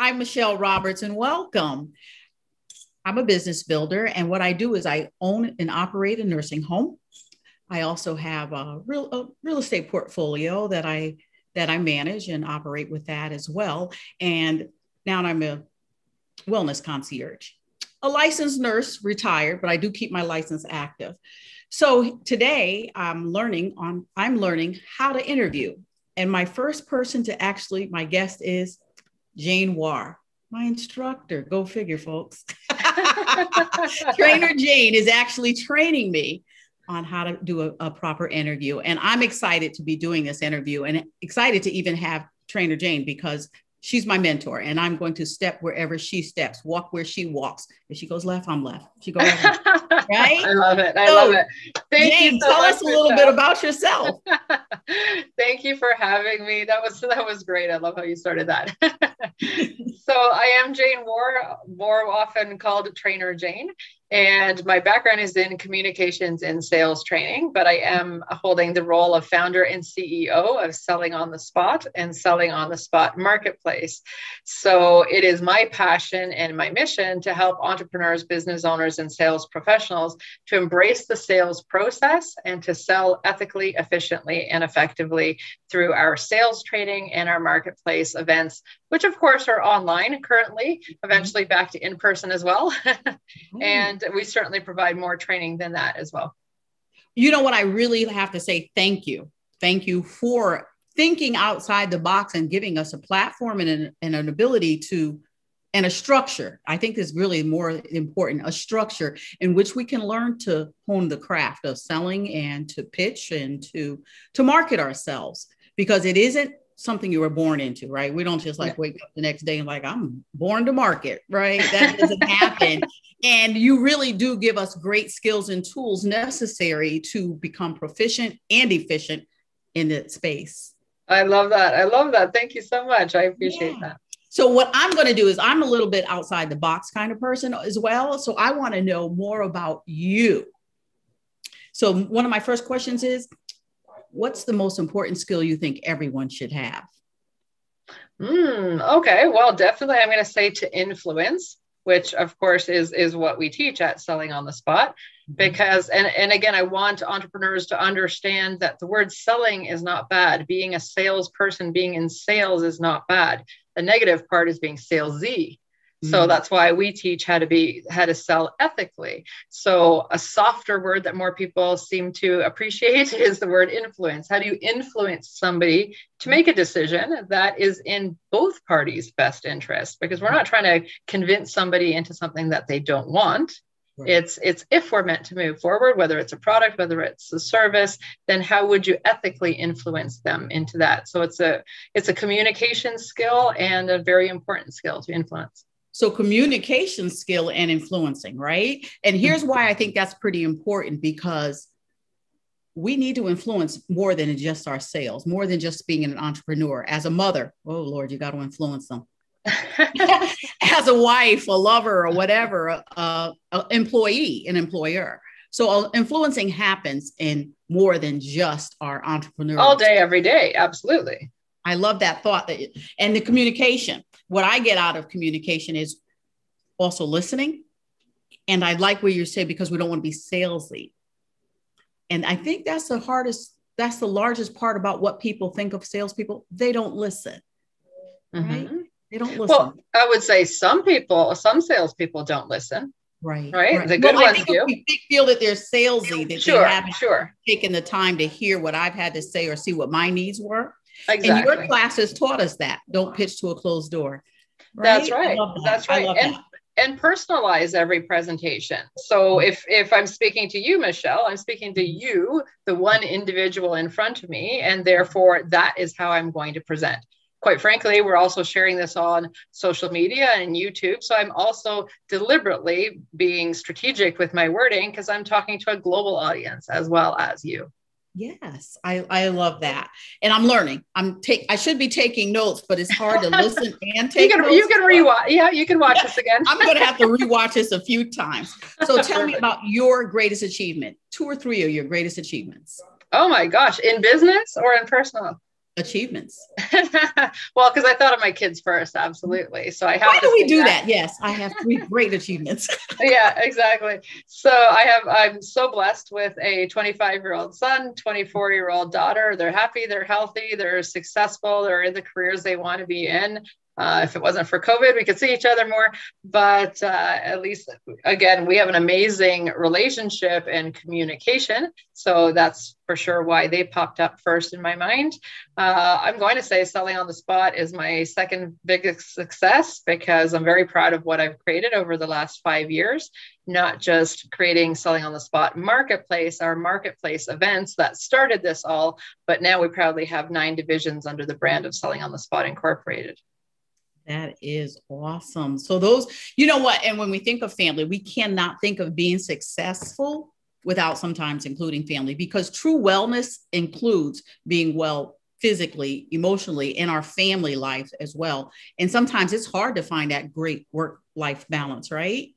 I'm Michele Roberts and welcome. I'm a business builder, and what I do is I own and operate a nursing home. I also have a real estate portfolio that I manage and operate with that as well. And now I'm a wellness concierge, a licensed nurse, retired, but I do keep my license active. So today I'm learning how to interview. And my first person my guest is Jane War, my instructor. Go figure, folks. Trainer Jane is actually training me on how to do a proper interview. And I'm excited to be doing this interview and excited to even have Trainer Jane because she's my mentor and I'm going to step wherever she steps, walk where she walks. If she goes left, I'm left. She goes right. Right? I love it. I love it. Thank Jane, you so tell us a little bit about yourself. Thank you for having me. That was great. I love how you started that. So I am Jane War, more often called Trainer Jane. And my background is in communications and sales training, but I am holding the role of founder and CEO of Selling on the Spot and Selling on the Spot Marketplace. So it is my passion and my mission to help entrepreneurs, business owners, and sales professionals to embrace the sales process and to sell ethically, efficiently, and effectively through our sales training and our marketplace events, which of course are online currently, eventually back to in-person as well. And we certainly provide more training than that as well. You know what? I really have to say thank you. Thank you for thinking outside the box and giving us a platform and an ability to, and a structure. I think is really more important, a structure in which we can learn to hone the craft of selling and to pitch and to market ourselves, because it isn't something you were born into, right? We don't just wake up the next day and I'm born to market, right? That doesn't happen. And you really do give us great skills and tools necessary to become proficient and efficient in that space. I love that. I love that. Thank you so much. I appreciate that. So what I'm going to do is I'm a little bit outside the box kind of person as well. So I want to know more about you. So one of my first questions is, what's the most important skill you think everyone should have? Okay. Well, definitely I'm going to say to influence, which of course is what we teach at Selling on the Spot, because, and again, I want entrepreneurs to understand that the word selling is not bad. Being a salesperson, being in sales is not bad. The negative part is being salesy. So that's why we teach how to sell ethically. So a softer word that more people seem to appreciate is the word influence. How do you influence somebody to make a decision that is in both parties' best interest? Because we're not trying to convince somebody into something that they don't want. Right. It's if we're meant to move forward, whether it's a product, whether it's a service, then how would you ethically influence them into that? So it's a communication skill and a very important skill to influence. So communication skill and influencing, right? And here's why I think that's pretty important, because we need to influence more than just our sales, more than just being an entrepreneur. As a mother, oh Lord, you got to influence them. As a wife, a lover, or whatever, an employee, an employer. So influencing happens in more than just our entrepreneurs. All day, every day. Absolutely. I love that thought. And the communication. What I get out of communication is also listening. And I like what you say, because we don't want to be salesy. And I think that's the largest part about what people think of salespeople. They don't listen, right? They don't listen. Well, I would say some salespeople don't listen. Right. The good ones do. We feel that they're salesy, that they haven't taken the time to hear what I've had to say or see what my needs were. Exactly. And your classes taught us that. Don't pitch to a closed door. Right? That's right. That's right. And personalize every presentation. So if I'm speaking to you, Michele, I'm speaking to you, the one individual in front of me, and therefore that is how I'm going to present. Quite frankly, we're also sharing this on social media and YouTube. So I'm also deliberately being strategic with my wording, because I'm talking to a global audience as well as you. Yes, I love that. And I'm learning. I should be taking notes, but it's hard to listen and take notes. You can rewatch. Yeah, you can watch this again. I'm going to have to rewatch this a few times. So tell me about your greatest achievement, 2 or 3 of your greatest achievements. Oh my gosh, in business or in personal? achievements. Well, because I thought of my kids first, absolutely. So I have Why to do we say do that. that? Yes, I have 3 great achievements. Yeah, exactly. So I'm so blessed with a 25-year-old son, 24-year-old daughter. They're happy, they're healthy, they're successful, they're in the careers they want to be in. If it wasn't for COVID, we could see each other more, but at least, again, we have an amazing relationship and communication. So that's for sure why they popped up first in my mind. I'm going to say selling on the spot is my second biggest success, because I'm very proud of what I've created over the last 5 years, not just creating selling on the spot marketplace, our marketplace events that started this all, but now we proudly have 9 divisions under the brand of Selling on the Spot Incorporated. That is awesome. So those, you know what? And when we think of family, we cannot think of being successful without sometimes including family, because true wellness includes being well physically, emotionally, in our family life as well. And sometimes it's hard to find that great work-life balance, right?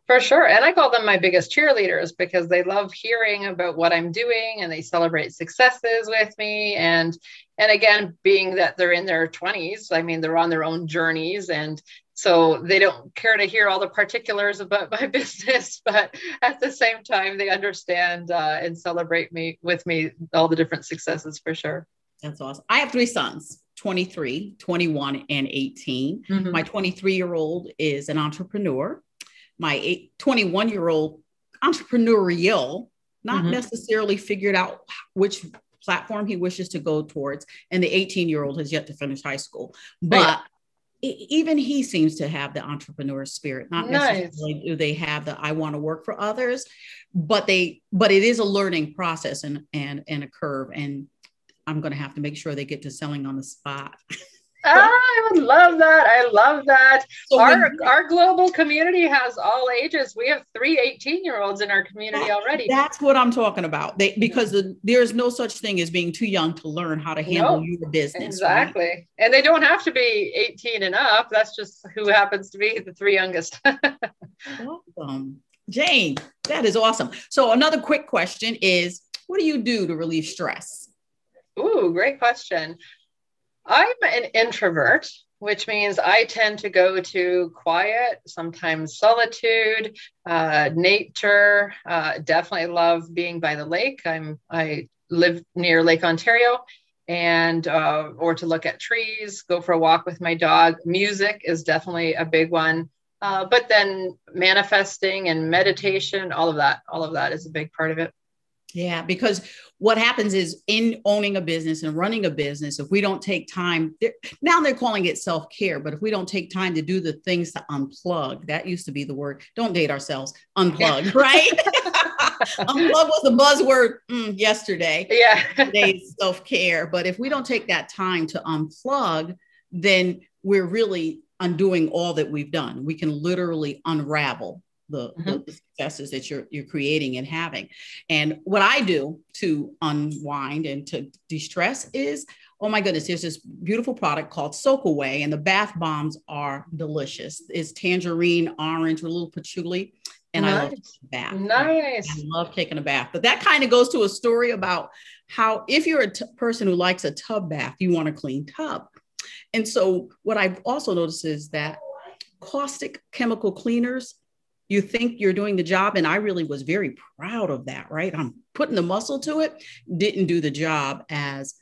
For sure. And I call them my biggest cheerleaders, because they love hearing about what I'm doing and they celebrate successes with me. And again, being that they're in their 20s, I mean, they're on their own journeys. And so they don't care to hear all the particulars about my business, but at the same time, they understand and celebrate with me all the different successes, for sure. That's awesome. I have 3 sons, 23, 21, and 18. Mm-hmm. My 23-year-old is an entrepreneur. My 21-year-old entrepreneurial, not necessarily figured out which platform he wishes to go towards. And the 18-year-old has yet to finish high school. But even he seems to have the entrepreneur spirit. Not necessarily do they have the I want to work for others, but it is a learning process and a curve. And I'm going to have to make sure they get to selling on the spot. I would love that. I love that. So our global community has all ages. We have 3 18-year-olds in our community already. That's what I'm talking about. Because there's no such thing as being too young to learn how to handle your business. Exactly. Right? And they don't have to be 18 and up. That's just who happens to be the 3 youngest. Awesome. Jane, that is awesome. So another quick question is, what do you do to relieve stress? Ooh, great question. I'm an introvert, which means I tend to go to quiet, sometimes solitude, nature. Definitely love being by the lake. I live near Lake Ontario, and or to look at trees, go for a walk with my dog. Music is definitely a big one. But then manifesting and meditation, all of that is a big part of it. Yeah, because what happens is in owning a business and running a business, if we don't take time, now they're calling it self-care, but if we don't take time to do the things to unplug, that used to be the word, don't date ourselves, unplug, right? Unplug was the buzzword yesterday. Yeah. Today's self-care. But if we don't take that time to unplug, then we're really undoing all that we've done. We can literally unravel the successes that you're creating and having. And what I do to unwind and to de-stress is, oh my goodness, there's this beautiful product called Soak Away, and the bath bombs are delicious. It's tangerine, orange, with a little patchouli. And I love taking a bath. Nice. I love taking a bath. But that kind of goes to a story about how if you're a person who likes a tub bath, you want a clean tub. And so what I've also noticed is that caustic chemical cleaners, you think you're doing the job. And I really was very proud of that, right? I'm putting the muscle to it, didn't do the job as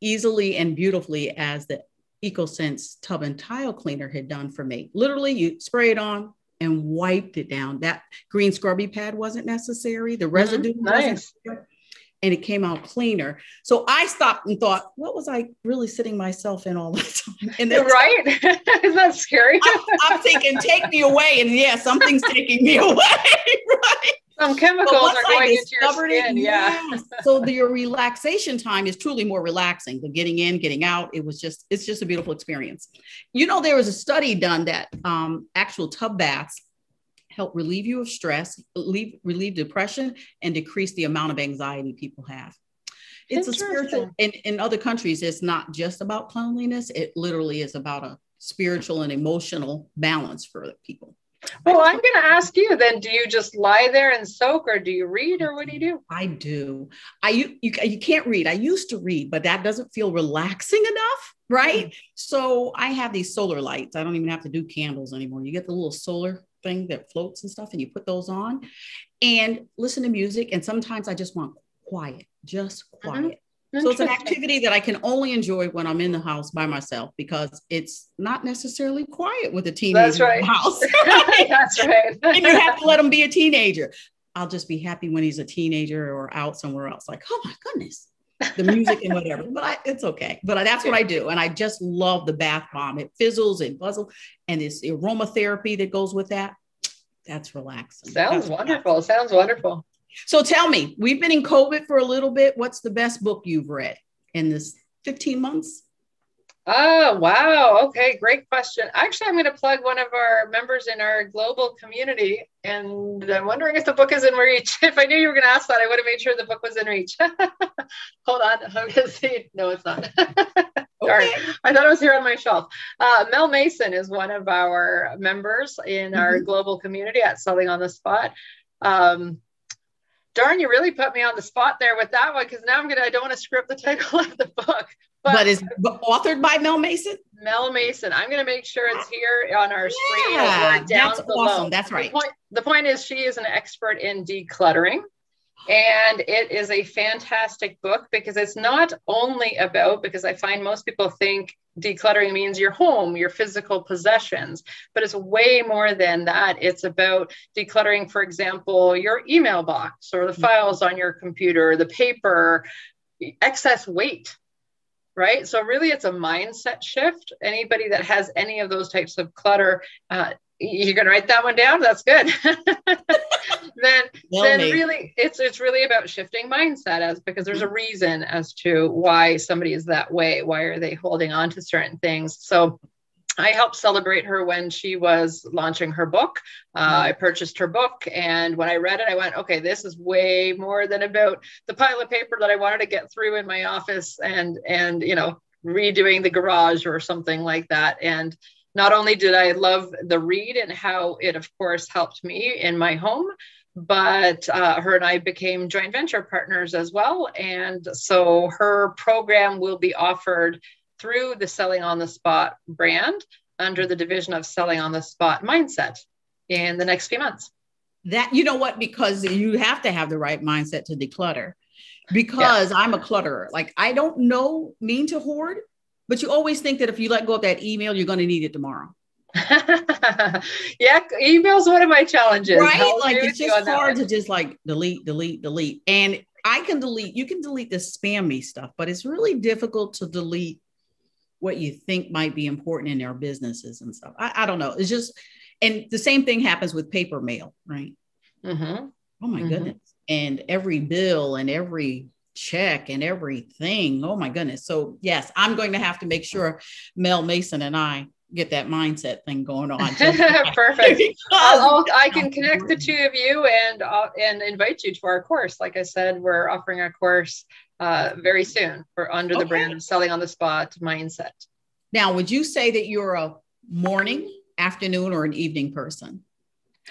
easily and beautifully as the EcoSense tub and tile cleaner had done for me. Literally, you spray it on and wiped it down. That green scrubby pad wasn't necessary. The residue wasn't there, and it came out cleaner. So I stopped and thought, what was I really sitting myself in all the time? And right? Isn't that scary? I'm thinking, take me away. And yeah, something's taking me away, right? Some chemicals are going into your skin. Yeah. So your relaxation time is truly more relaxing. The getting in, getting out. It's just a beautiful experience. You know, there was a study done that actual tub baths help relieve you of stress, relieve depression, and decrease the amount of anxiety people have. It's a spiritual, in other countries, it's not just about cleanliness. It literally is about a spiritual and emotional balance for people. Well, I'm going to ask you then, do you just lie there and soak, or do you read, or what do you do? I do. You can't read. I used to read, but that doesn't feel relaxing enough, right? So I have these solar lights. I don't even have to do candles anymore. You get the little solar thing that floats and stuff, and you put those on and listen to music. And sometimes I just want quiet, just quiet. So it's an activity that I can only enjoy when I'm in the house by myself, because it's not necessarily quiet with a teenager in the house. Right? That's right. And you have to let him be a teenager. I'll just be happy when he's a teenager or out somewhere else. Like, oh my goodness, the music and whatever. But it's okay. But that's what I do. And I just love the bath bomb. It fizzles and buzzles. And this aromatherapy that goes with that. That's relaxing. Sounds wonderful. Sounds wonderful. So tell me, we've been in COVID for a little bit. What's the best book you've read in this 15 months? Oh, wow. Okay. Great question. Actually, I'm going to plug one of our members in our global community, and I'm wondering if the book is in reach. If I knew you were going to ask that, I would have made sure the book was in reach. Hold on. I'm going to see. No, it's not. Sorry. I thought it was here on my shelf. Mel Mason is one of our members in our global community at Selling on the Spot. Darn, you really put me on the spot there with that one, because now I don't want to screw up the title of the book. But is authored by Mel Mason? Mel Mason. I'm going to make sure it's here on our screen or down below. Awesome. That's right. The point is, she is an expert in decluttering. And it is a fantastic book, because it's not only about, because I find most people think decluttering means your home, your physical possessions, but it's way more than that. It's about decluttering, for example, your email box or the files on your computer, the paper, excess weight, right? So really it's a mindset shift. Anybody that has any of those types of clutter, you're going to write that one down. That's good. then really it's really about shifting mindset, because there's a reason as to why somebody is that way. Why are they holding on to certain things? So I helped celebrate her when she was launching her book. I purchased her book, and when I read it, I went, okay, this is way more than about the pile of paper that I wanted to get through in my office and redoing the garage or something like that. And not only did I love the read and how it, of course, helped me in my home, but her and I became joint venture partners as well. And so her program will be offered through the Selling on the Spot brand under the division of Selling on the Spot Mindset in the next few months. That, you know what, because you have to have the right mindset to declutter, because I'm a clutterer. Like, I don't mean to hoard, but you always think that if you let go of that email, you're going to need it tomorrow. Yeah, email's one of my challenges. Right? Like, it's just hard to just like delete. And you can delete the spammy stuff, but it's really difficult to delete what you think might be important in their businesses and stuff. I don't know. It's just, and the same thing happens with paper mail, right? Oh my goodness. And every bill and every check and everything. Oh my goodness. So yes, I'm going to have to make sure Mel Mason and I get that mindset thing going on. Perfect. I can connect the two of you and invite you to our course. Like I said, we're offering a course very soon under the brand of Selling on the Spot Mindset. Now, would you say that you're a morning, afternoon, or an evening person?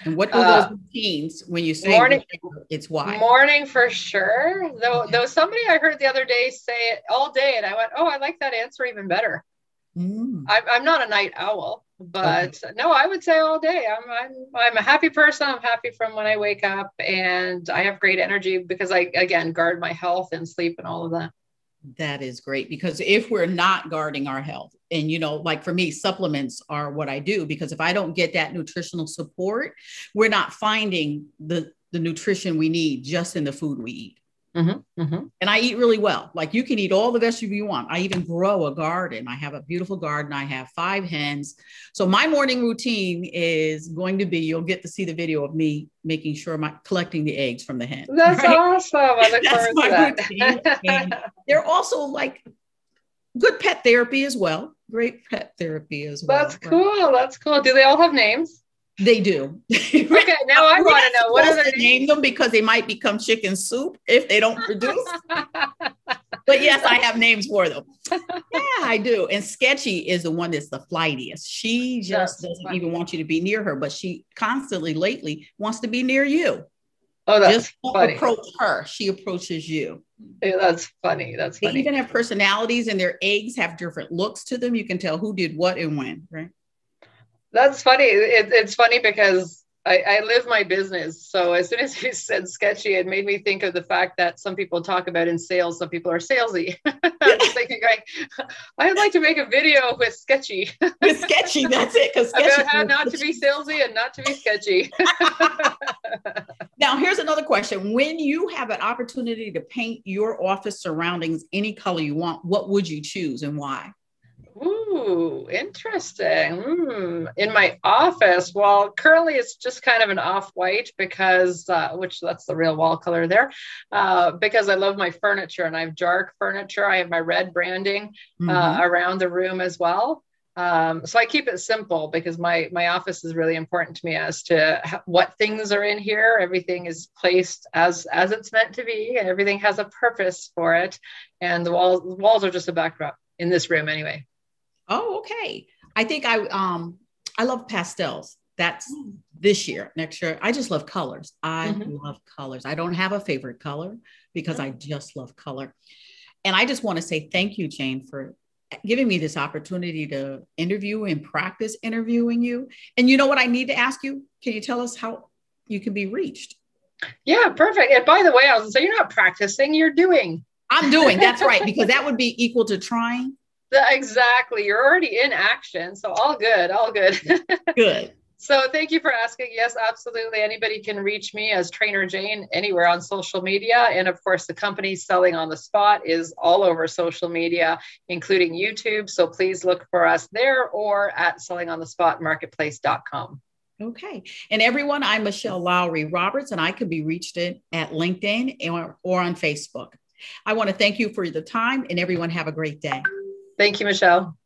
And what are those routines when you say morning? It's why morning for sure. Though somebody I heard the other day say it all day, and I went, "Oh, I like that answer even better." I'm not a night owl, but no, I would say all day. I'm a happy person. I'm happy from when I wake up, and I have great energy because I, again, guard my health and sleep and all of that. That is great, because if we're not guarding our health, and, like for me, supplements are what I do, because if I don't get that nutritional support, we're not finding the nutrition we need just in the food we eat. And I eat really well. Like, you can eat all the vegetables you want. I even grow a garden. I have a beautiful garden. I have 5 hens. So my morning routine is going to be, you'll get to see the video of me making sure collecting the eggs from the hens. That's awesome. I look forward to that. And they're also like good pet therapy as well. Great pet therapy as well. That's cool. That's cool. Do they all have names? They do. Okay, now I want to know, what are their names? Name them, because they might become chicken soup if they don't produce. But yes, I have names for them. Yeah, I do. And Sketchy is the one that's the flightiest. She just doesn't even want you to be near her, but she constantly lately wants to be near you. Oh, that's just funny. Approach her. She approaches you. Yeah, that's funny. That's funny. They even have personalities, and their eggs have different looks to them. You can tell who did what and when, right? That's funny. It's funny because I live my business. So as soon as you said Sketchy, it made me think of the fact that some people talk about in sales, some people are salesy. I'm just thinking, like, I'd like to make a video with Sketchy. With Sketchy, that's it. About how not to be salesy and not to be sketchy. Now, here's another question. When you have an opportunity to paint your office surroundings any color you want, what would you choose and why? Ooh, interesting. In my office, well, currently it's just kind of an off-white because, which that's the real wall color there, because I love my furniture and I have dark furniture. I have my red branding around the room as well. So I keep it simple because my office is really important to me as to what things are in here. Everything is placed as it's meant to be, and everything has a purpose for it. And the walls are just a backdrop in this room anyway. Oh, okay. I think I love pastels. That's this year. Next year, I just love colors. I love colors. I don't have a favorite color because I just love color. And I just want to say thank you, Jane, for giving me this opportunity to interview and practice interviewing you. And you know what I need to ask you? Can you tell us how you can be reached? Yeah, perfect. And by the way, I was going to say, you're not practicing, you're doing. I'm doing. That's right. Because that would be equal to trying. Exactly. You're already in action. So all good. All good. Good. So thank you for asking. Yes, absolutely. Anybody can reach me as Trainer Jane anywhere on social media. And of course, the company Selling on the Spot is all over social media, including YouTube. So please look for us there or at sellingonthespotmarketplace.com. Okay. And everyone, I'm Michele Lowry Roberts, and I can be reached at LinkedIn or on Facebook. I want to thank you for the time, and everyone have a great day. Thank you, Michele.